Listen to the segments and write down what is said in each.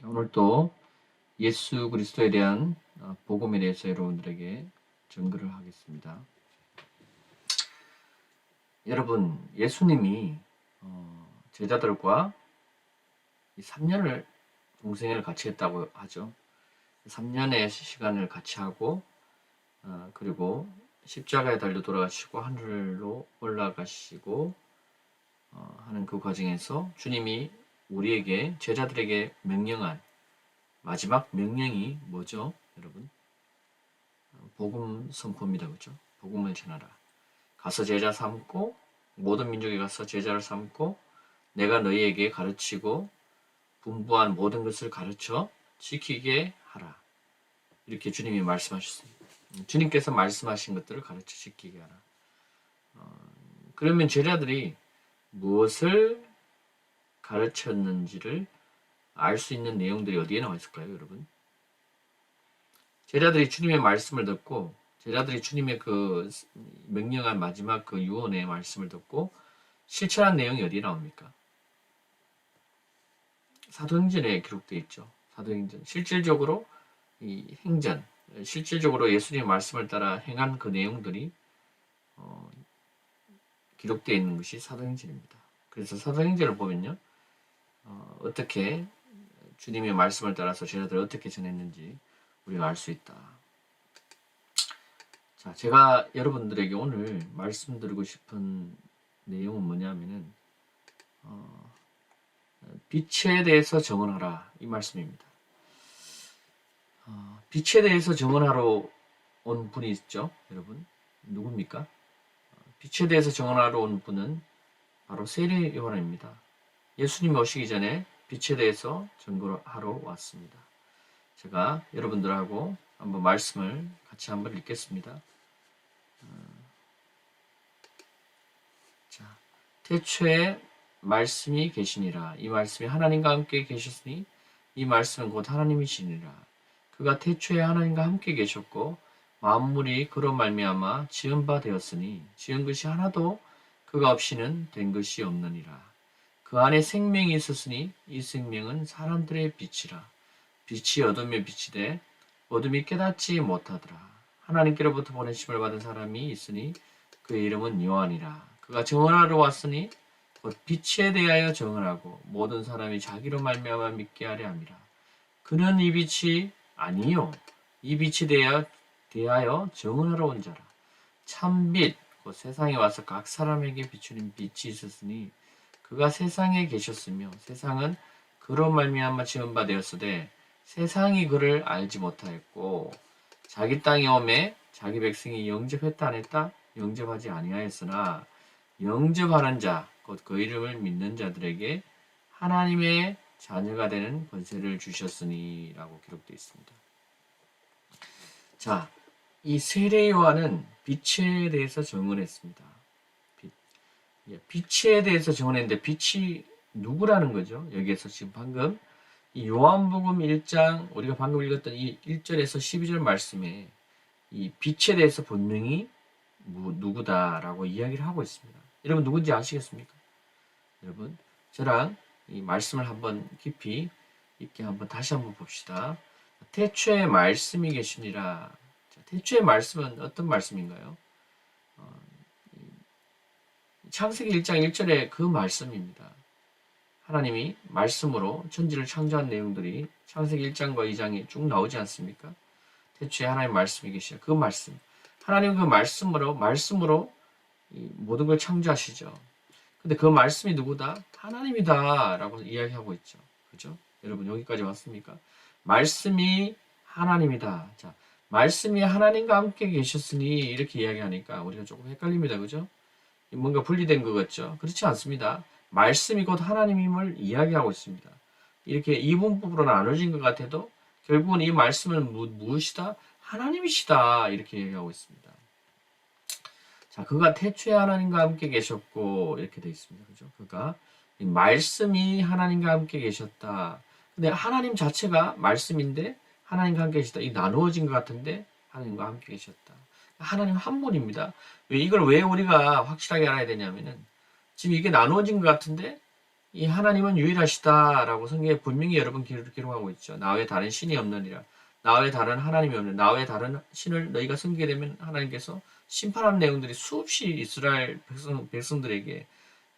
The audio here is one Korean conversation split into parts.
오늘 또 예수 그리스도에 대한 복음에 대해서 여러분들에게 증거를 하겠습니다. 여러분, 예수님이 제자들과 3년을 동생회를 같이 했다고 하죠. 3년의 시간을 같이 하고 그리고 십자가에 달려 돌아가시고 하늘로 올라가시고 하는 그 과정에서 주님이 우리에게 제자들에게 명령한 마지막 명령이 뭐죠, 여러분? 복음 선포입니다. 그죠? 복음을 전하라. 가서 제자 삼고 모든 민족에 가서 제자를 삼고 내가 너희에게 가르치고 분부한 모든 것을 가르쳐 지키게 하라. 이렇게 주님이 말씀하셨습니다. 주님께서 말씀하신 것들을 가르쳐 지키게 하라. 그러면 제자들이 무엇을 가르쳤는지를 알 수 있는 내용들이 어디에 나와 있을까요, 여러분? 제자들이 주님의 말씀을 듣고 제자들이 주님의 그 명령한 마지막 그 유언의 말씀을 듣고 실천한 내용이 어디에 나옵니까? 사도행전에 기록되어 있죠. 사도행전. 실질적으로 이 행전, 실질적으로 예수님의 말씀을 따라 행한 그 내용들이 기록되어 있는 것이 사도행전입니다. 그래서 사도행전을 보면요, 어떻게 주님의 말씀을 따라서 제자들이 어떻게 전했는지 우리가 알 수 있다. 자, 제가 여러분들에게 오늘 말씀드리고 싶은 내용은 뭐냐면은 빛에 대해서 정언하라, 이 말씀입니다. 빛에 대해서 정언하러 온 분이 있죠, 여러분. 누굽니까? 빛에 대해서 정언하러 온 분은 바로 세례 요한입니다. 예수님이 오시기 전에 빛에 대해서 증거하러 왔습니다. 제가 여러분들하고 한번 말씀을 같이 한번 읽겠습니다. 자, 태초에 말씀이 계시니라. 이 말씀이 하나님과 함께 계셨으니 이 말씀은 곧 하나님이시니라. 그가 태초에 하나님과 함께 계셨고 만물이 그로 말미암아 지은 바 되었으니 지은 것이 하나도 그가 없이는 된 것이 없느니라. 그 안에 생명이 있었으니 이 생명은 사람들의 빛이라. 빛이 어둠에 비치되 어둠이 깨닫지 못하더라. 하나님께로부터 보내심을 받은 사람이 있으니 그의 이름은 요한이라. 그가 정언하러 왔으니 곧 빛에 대하여 정언하고 모든 사람이 자기로 말미암아 믿게 하려 함이라. 그는 이 빛이 아니요 이 빛에 대하여 정언하러 온 자라. 참빛 곧 세상에 와서 각 사람에게 비추는 빛이 있었으니 그가 세상에 계셨으며 세상은 그로 말미암아 지은 바 되었으되 세상이 그를 알지 못하였고 자기 땅에 오매 자기 백성이 영접했다 안 했다? 영접하지 아니하였으나 영접하는 자 곧 그 이름을 믿는 자들에게 하나님의 자녀가 되는 권세를 주셨으니 라고 기록되어 있습니다. 자, 이 세례 요한은 빛에 대해서 증언했습니다. 빛에 대해서 증언했는데 빛이 누구라는 거죠? 여기에서 지금 방금 이 요한복음 1장 우리가 방금 읽었던 이 1절에서 12절 말씀에 이 빛에 대해서 분명히 누구다라고 이야기를 하고 있습니다. 여러분 누군지 아시겠습니까? 여러분 저랑 이 말씀을 한번 깊이 있게 한번 다시 한번 봅시다. 태초에 말씀이 계시니라. 태초의 말씀은 어떤 말씀인가요? 창세기 1장 1절의 그 말씀입니다. 하나님이 말씀으로 천지를 창조한 내용들이 창세기 1장과 2장이 쭉 나오지 않습니까? 태초에 하나님 말씀이 계시죠. 그 말씀. 하나님 그 말씀으로 이 모든 걸 창조하시죠. 근데 그 말씀이 누구다? 하나님이다 라고 이야기하고 있죠. 그죠? 여러분 여기까지 왔습니까? 말씀이 하나님이다. 자, 말씀이 하나님과 함께 계셨으니 이렇게 이야기하니까 우리가 조금 헷갈립니다. 그죠? 뭔가 분리된 것 같죠? 그렇지 않습니다. 말씀이 곧 하나님임을 이야기하고 있습니다. 이렇게 이분법으로 나눠진 것 같아도 결국은 이 말씀은 무엇이다? 하나님이시다. 이렇게 얘기하고 있습니다. 자, 그가 태초에 하나님과 함께 계셨고 이렇게 되어 있습니다. 그죠? 그가 이 말씀이 하나님과 함께 계셨다. 근데 하나님 자체가 말씀인데 하나님과 함께 계셨다. 이 나누어진 것 같은데 하나님과 함께 계셨다. 하나님 한 분입니다. 이걸 왜 우리가 확실하게 알아야 되냐면은 지금 이게 나누어진 것 같은데 이 하나님은 유일하시다라고 성경에 분명히 여러 번 기록하고 있죠. 나 외에 다른 신이 없느니라. 나 외에 다른 하나님이 없는, 나 외에 다른 신을 너희가 섬기게 되면 하나님께서 심판하는 내용들이 수없이 이스라엘 백성들에게,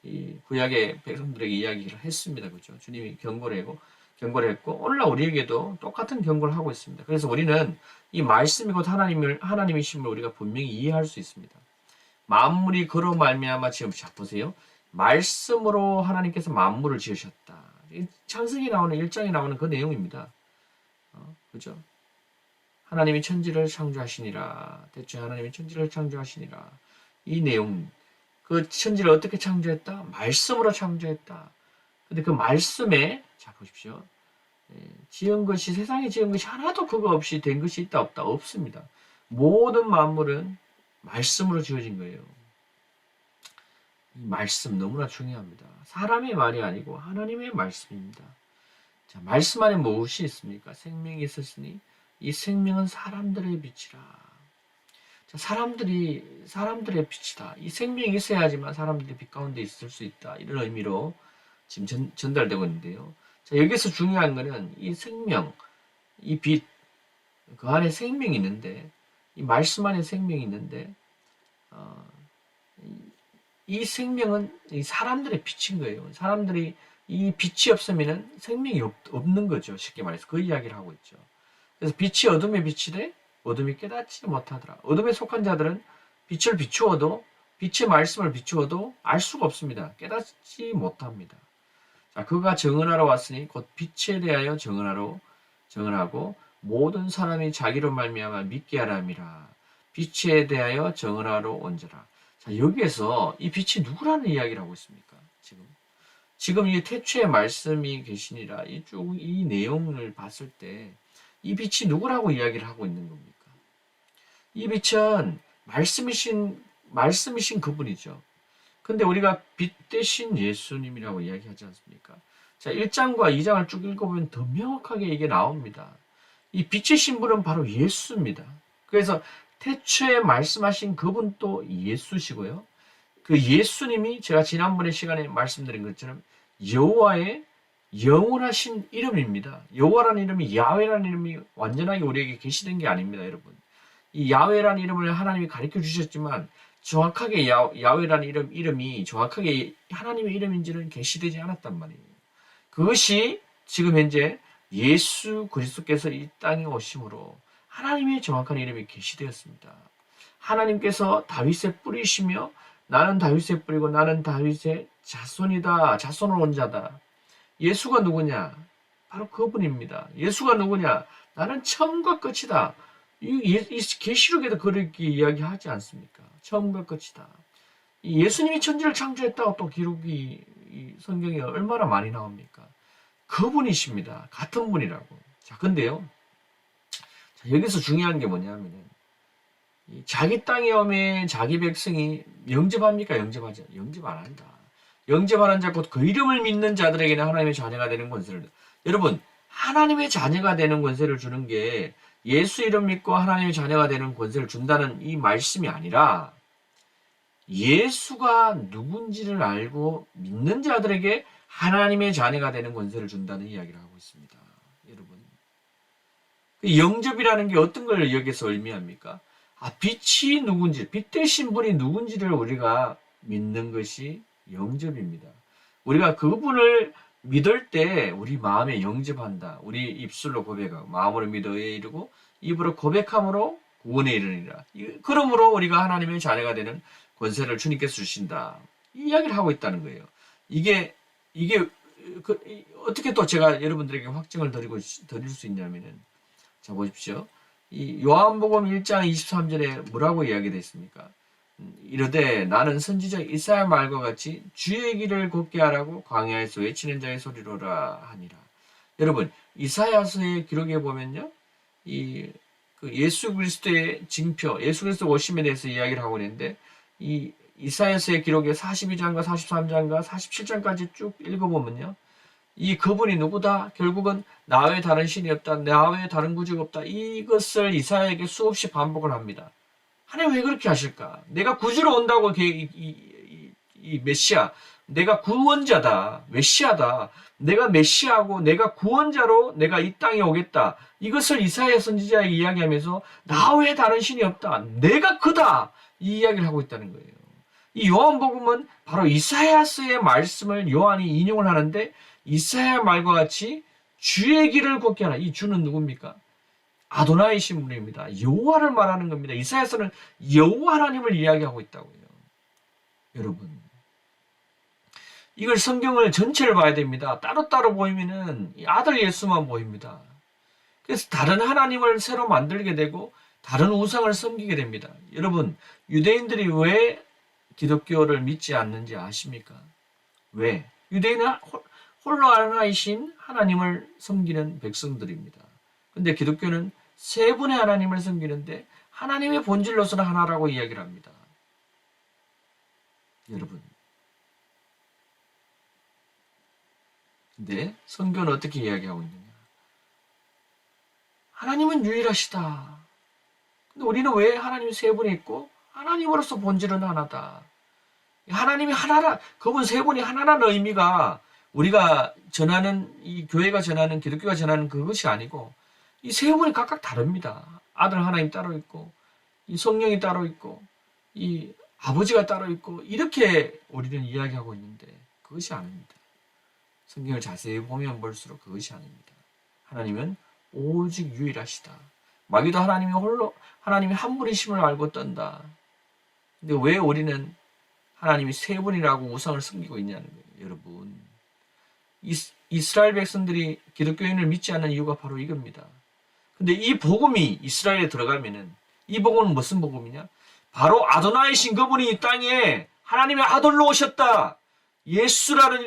이 구약의 백성들에게 이야기를 했습니다. 그죠? 주님이 경고를 했고, 오늘날 우리에게도 똑같은 경고를 하고 있습니다. 그래서 우리는 이 말씀이 곧 하나님이심을 우리가 분명히 이해할 수 있습니다. 만물이 그로 말미암아 지금 자 보세요. 말씀으로 하나님께서 만물을 지으셨다. 창세기 나오는 1장에 나오는 그 내용입니다. 그죠? 하나님이 천지를 창조하시니라. 대체 하나님이 천지를 창조하시니라. 이 내용, 그 천지를 어떻게 창조했다? 말씀으로 창조했다. 근데 그 말씀에, 자 보십시오. 세상에 지은 것이 하나도 그거 없이 된 것이 있다 없다? 없습니다. 모든 만물은 말씀으로 지어진 거예요. 이 말씀 너무나 중요합니다. 사람의 말이 아니고 하나님의 말씀입니다. 자, 말씀 안에 무엇이 있습니까? 생명이 있었으니 이 생명은 사람들의 빛이라. 자, 사람들의 빛이다. 이 생명이 있어야지만 사람들이 빛 가운데 있을 수 있다. 이런 의미로 지금 전달되고 있는데요. 자, 여기서 중요한 것은 이 생명, 이 빛, 그 안에 생명이 있는데, 이 말씀 안에 생명이 있는데, 이 생명은 이 사람들의 빛인 거예요. 사람들이 이 빛이 없으면 생명이 없는 거죠. 쉽게 말해서 그 이야기를 하고 있죠. 그래서 빛이 어둠에 비치되 어둠이 깨닫지 못하더라. 어둠에 속한 자들은 빛을 비추어도, 빛의 말씀을 비추어도 알 수가 없습니다. 깨닫지 못합니다. 자, 그가 정언하러 왔으니 곧 빛에 대하여 정언하고 모든 사람이 자기로 말미암아 믿게 하람이라. 빛에 대하여 정언하러 온 자라. 자, 여기에서 이 빛이 누구라는 이야기를 하고 있습니까? 지금 이 태초에 말씀이 계시니라. 이 내용을 봤을 때 이 빛이 누구라고 이야기를 하고 있는 겁니까? 이 빛은 말씀이신 그분이죠. 근데 우리가 빛 대신 예수님이라고 이야기하지 않습니까? 자, 1장과 2장을 쭉 읽어보면 더 명확하게 이게 나옵니다. 이 빛의 신분은 바로 예수입니다. 그래서 태초에 말씀하신 그분도 예수시고요. 그 예수님이 제가 지난번에 시간에 말씀드린 것처럼 여호와의 영원하신 이름입니다. 여호와라는 이름이, 야훼라는 이름이 완전하게 우리에게 계시된 게 아닙니다, 여러분. 이 야훼라는 이름을 하나님이 가르쳐 주셨지만 정확하게 야훼라는 이름이 정확하게 하나님의 이름인지는 계시되지 않았단 말이에요. 그것이 지금 현재 예수 그리스도께서 이 땅에 오심으로 하나님의 정확한 이름이 계시되었습니다. 하나님께서 다윗의 뿌리시며 나는 다윗의 뿌리고 나는 다윗의 자손이다. 자손을 온 자다. 예수가 누구냐? 바로 그분입니다. 예수가 누구냐? 나는 처음과 끝이다. 이 계시록에도 그렇게 이야기하지 않습니까? 처음과 끝이다. 이 예수님이 천지를 창조했다고 또 기록이 성경에 얼마나 많이 나옵니까? 그분이십니다. 같은 분이라고. 자, 근데요. 자, 여기서 중요한 게 뭐냐면은 자기 땅에 오면 자기 백성이 영접합니까? 영접하지? 영접 안 한다. 영접하는 자 곧 그 이름을 믿는 자들에게는 하나님의 자녀가 되는 권세를. 여러분, 하나님의 자녀가 되는 권세를 주는 게 예수 이름 믿고 하나님의 자녀가 되는 권세를 준다는 이 말씀이 아니라 예수가 누군지를 알고 믿는 자들에게 하나님의 자녀가 되는 권세를 준다는 이야기를 하고 있습니다. 여러분, 영접이라는 게 어떤 걸 여기서 의미합니까? 빛이 누군지, 빛 되신 분이 누군지를 우리가 믿는 것이 영접입니다. 우리가 그분을 믿을 때 우리 마음에 영접한다. 우리 입술로 고백하고 마음으로 믿어 이르고 입으로 고백함으로 구원에 이르니라. 그러므로 우리가 하나님의 자녀가 되는 권세를 주님께서 주신다. 이 이야기를 하고 있다는 거예요. 이게 어떻게 또 제가 여러분들에게 확증을 드릴 수 있냐면은, 자 보십시오. 이 요한복음 1장 23절에 뭐라고 이야기되어 있습니까? 이르되 나는 선지자 이사야 말과 같이 주의 길을 걷게 하라고 광야에서 외치는 자의 소리로라 하니라. 여러분, 이사야서의 기록에 보면요, 그 예수 그리스도의 징표, 예수 그리스도 오심에 대해서 이야기를 하고 있는데, 이 이사야서의 기록에 42장과 43장과 47장까지 쭉 읽어보면요, 이 그분이 누구다? 결국은 나 외에 다른 신이 없다. 나 외에 다른 구주가 없다. 이것을 이사야에게 수없이 반복을 합니다. 하나님 왜 그렇게 하실까? 내가 구주로 온다고 이 메시아, 내가 구원자다, 메시아다, 내가 메시아고 내가 구원자로 내가 이 땅에 오겠다. 이것을 이사야 선지자에게 이야기하면서 나 외에 다른 신이 없다. 내가 그다. 이 이야기를 하고 있다는 거예요. 이 요한복음은 바로 이사야서의 말씀을 요한이 인용을 하는데 이사야 말과 같이 주의 길을 걷게 하라. 이 주는 누굽니까? 아도나이신 분입니다. 여호와를 말하는 겁니다. 이사야서는 여호와 하나님을 이야기하고 있다고요. 여러분, 이걸 성경을 전체를 봐야 됩니다. 따로따로 보이면은 아들 예수만 보입니다. 그래서 다른 하나님을 새로 만들게 되고 다른 우상을 섬기게 됩니다. 여러분, 유대인들이 왜 기독교를 믿지 않는지 아십니까? 왜? 유대인은 홀로 하나이신 하나님을 섬기는 백성들입니다. 근데 기독교는 세 분의 하나님을 섬기는데 하나님의 본질로서는 하나라고 이야기를 합니다. 여러분, 근데 성경은 어떻게 이야기하고 있느냐? 하나님은 유일하시다. 근데 우리는 왜 하나님이 세 분이 있고 하나님으로서 본질은 하나다. 하나님이 하나라, 그분 세 분이 하나라는 의미가 우리가 전하는, 이 교회가 전하는, 기독교가 전하는 그것이 아니고 이 세 분이 각각 다릅니다. 아들 하나님 따로 있고 이 성령이 따로 있고 이 아버지가 따로 있고 이렇게 우리는 이야기하고 있는데 그것이 아닙니다. 성경을 자세히 보면 볼수록 그것이 아닙니다. 하나님은 오직 유일하시다. 마귀도 하나님이 홀로, 하나님이 한 분이심을 알고 떤다. 근데 왜 우리는 하나님이 세 분이라고 우상을 섬기고 있냐는 거예요. 여러분, 이스라엘 백성들이 기독교인을 믿지 않는 이유가 바로 이겁니다. 근데 이 복음이 이스라엘에 들어가면은 이 복음은 무슨 복음이냐? 바로 아도나이신 그분이 이 땅에 하나님의 아들로 오셨다. 예수라는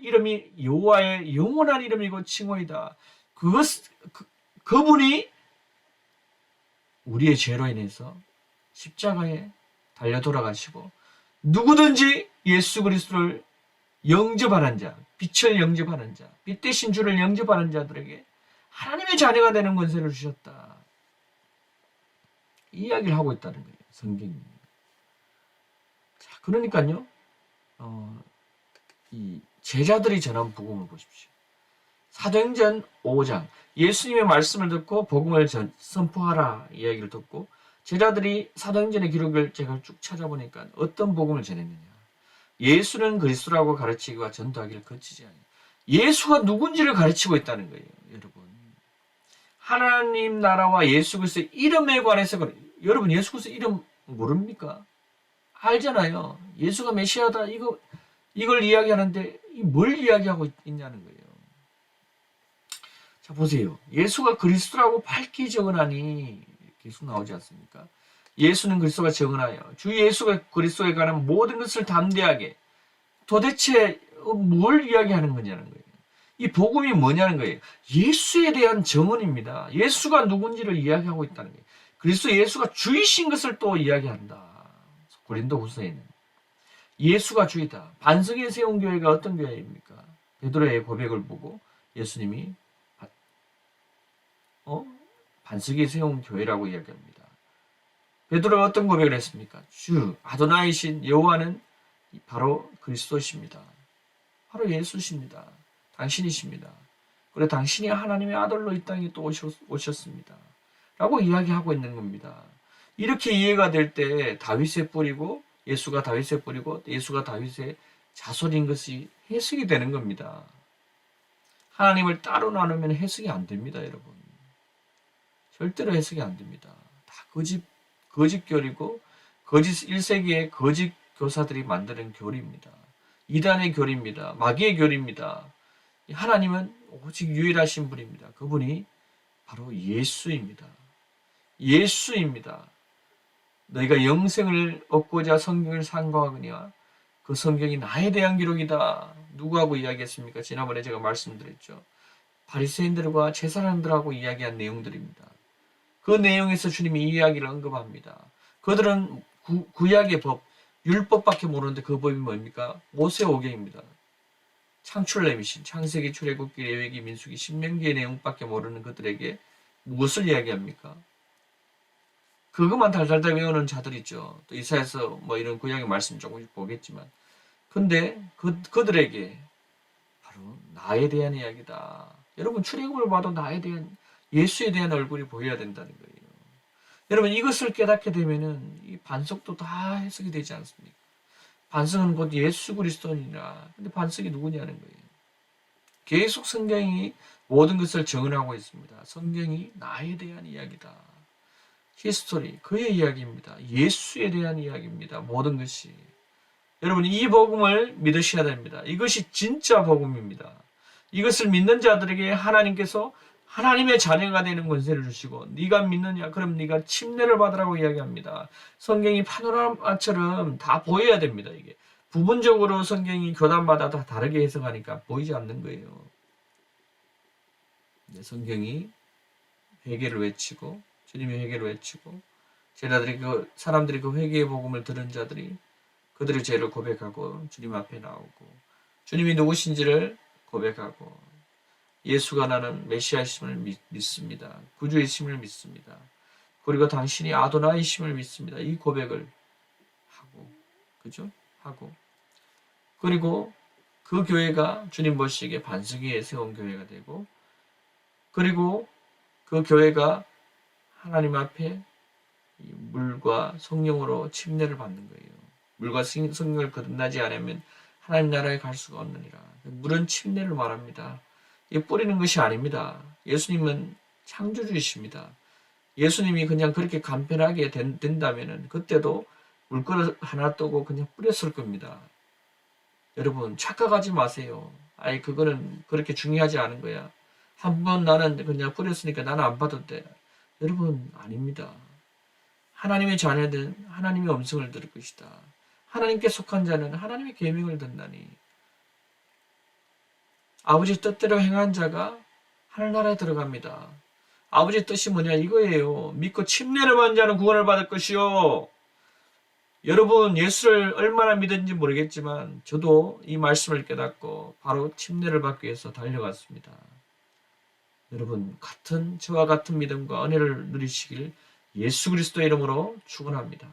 이름이 여호와의 영원한 이름이고 칭호이다. 그분이 우리의 죄로 인해서 십자가에 달려 돌아가시고 누구든지 예수 그리스도를 영접하는 자, 빛을 영접하는 자, 빛 대신 주를 영접하는 자들에게 하나님의 자녀가 되는 권세를 주셨다. 이 이야기를 하고 있다는 거예요. 성경이. 자, 그러니까요. 이 제자들이 전한 복음을 보십시오. 사도행전 5장 예수님의 말씀을 듣고 복음을 선포하라 이야기를 듣고 제자들이 사도행전의 기록을 제가 쭉 찾아보니까 어떤 복음을 전했느냐. 예수는 그리스도라고 가르치기와 전도하기를 거치지 않아요. 예수가 누군지를 가르치고 있다는 거예요. 여러분, 하나님 나라와 예수 그리스도의 이름에 관해서 여러분 예수 그리스도 이름 모릅니까? 알잖아요. 예수가 메시아다 이걸 이야기하는데 뭘 이야기하고 있냐는 거예요. 자, 보세요. 예수가 그리스도라고 밝히 적어나니 계속 나오지 않습니까? 예수는 그리스도가 적어나요. 주 예수가 그리스도에 관한 모든 것을 담대하게 도대체 뭘 이야기하는 거냐는 거예요. 이 복음이 뭐냐는 거예요. 예수에 대한 정언입니다. 예수가 누군지를 이야기하고 있다는 거예요. 그리스도 예수가 주이신 것을 또 이야기한다. 고린도후서에는 예수가 주이다. 반석에 세운 교회가 어떤 교회입니까? 베드로의 고백을 보고 예수님이 반석에 세운 교회라고 이야기합니다. 베드로가 어떤 고백을 했습니까? 주 아도나이신 여호와는 바로 그리스도십니다. 바로 예수십니다. 당신이십니다. 그래 당신이 하나님의 아들로 이 땅에 또 오셨습니다. 라고 이야기하고 있는 겁니다. 이렇게 이해가 될 때 다윗의 뿌리고 예수가 다윗의 뿌리고 예수가 다윗의 자손인 것이 해석이 되는 겁니다. 하나님을 따로 나누면 해석이 안 됩니다, 여러분. 절대로 해석이 안 됩니다. 다 거짓교리고 거짓 1세기의 거짓 교사들이 만드는 교리입니다. 이단의 교리입니다. 마귀의 교리입니다. 하나님은 오직 유일하신 분입니다. 그분이 바로 예수입니다. 예수입니다. 너희가 영생을 얻고자 성경을 상고하거니와 그 성경이 나에 대한 기록이다. 누구하고 이야기했습니까? 지난번에 제가 말씀드렸죠. 바리새인들과 제사장들하고 이야기한 내용들입니다. 그 내용에서 주님이 이 이야기를 언급합니다. 그들은 구약의 법, 율법밖에 모르는데 그 법이 뭡니까? 모세오경입니다. 창출내미신 창세기, 출애굽기, 레위기, 민수기, 신명기의 내용밖에 모르는 그들에게 무엇을 이야기합니까? 그것만 달달달 외우는 자들 있죠. 또 이사야서 이런 구약의 말씀 조금씩 보겠지만 근데 그들에게 바로 나에 대한 이야기다. 여러분 출애굽을 봐도 나에 대한 예수에 대한 얼굴이 보여야 된다는 거예요. 여러분 이것을 깨닫게 되면은 이 반석도 다 해석이 되지 않습니까? 반석은 곧 예수 그리스도니라. 근데 반석이 누구냐는 거예요. 계속 성경이 모든 것을 증언하고 있습니다. 성경이 나에 대한 이야기다. 히스토리, 그의 이야기입니다. 예수에 대한 이야기입니다. 모든 것이. 여러분 이 복음을 믿으셔야 됩니다. 이것이 진짜 복음입니다. 이것을 믿는 자들에게 하나님께서 하나님의 자녀가 되는 권세를 주시고 네가 믿느냐? 그럼 네가 침례를 받으라고 이야기합니다. 성경이 파노라마처럼 다 보여야 됩니다. 이게 부분적으로 성경이 교단마다 다 다르게 해석하니까 보이지 않는 거예요. 성경이 회개를 외치고 주님의 회개를 외치고 제자들이 사람들이 그 회개의 복음을 들은 자들이 그들의 죄를 고백하고 주님 앞에 나오고 주님이 누구신지를 고백하고 예수가 나는 메시아이심을 믿습니다. 구주이심을 믿습니다. 그리고 당신이 아도나이심을 믿습니다. 이 고백을 하고 그죠? 하고 그리고 그 교회가 주님 보시기에 반석 위에 세운 교회가 되고 그리고 그 교회가 하나님 앞에 물과 성령으로 침례를 받는 거예요. 물과 성령을 거듭나지 않으면 하나님 나라에 갈 수가 없느니라. 물은 침례를 말합니다. 이게 뿌리는 것이 아닙니다. 예수님은 창조주이십니다. 예수님이 그냥 그렇게 간편하게 된다면 그때도 물그릇 하나 뜨고 그냥 뿌렸을 겁니다. 여러분 착각하지 마세요. 아니 그거는 그렇게 중요하지 않은 거야. 한 번 나는 그냥 뿌렸으니까 나는 안 받아도 돼. 여러분 아닙니다. 하나님의 자녀는 하나님의 음성을 들을 것이다. 하나님께 속한 자는 하나님의 계명을 듣나니 아버지 뜻대로 행한 자가 하늘나라에 들어갑니다. 아버지 뜻이 뭐냐 이거예요. 믿고 침례를 받은 자는 구원을 받을 것이요. 여러분 예수를 얼마나 믿었는지 모르겠지만 저도 이 말씀을 깨닫고 바로 침례를 받기 위해서 달려갔습니다. 여러분 저와 같은 믿음과 은혜를 누리시길 예수 그리스도의 이름으로 축원합니다.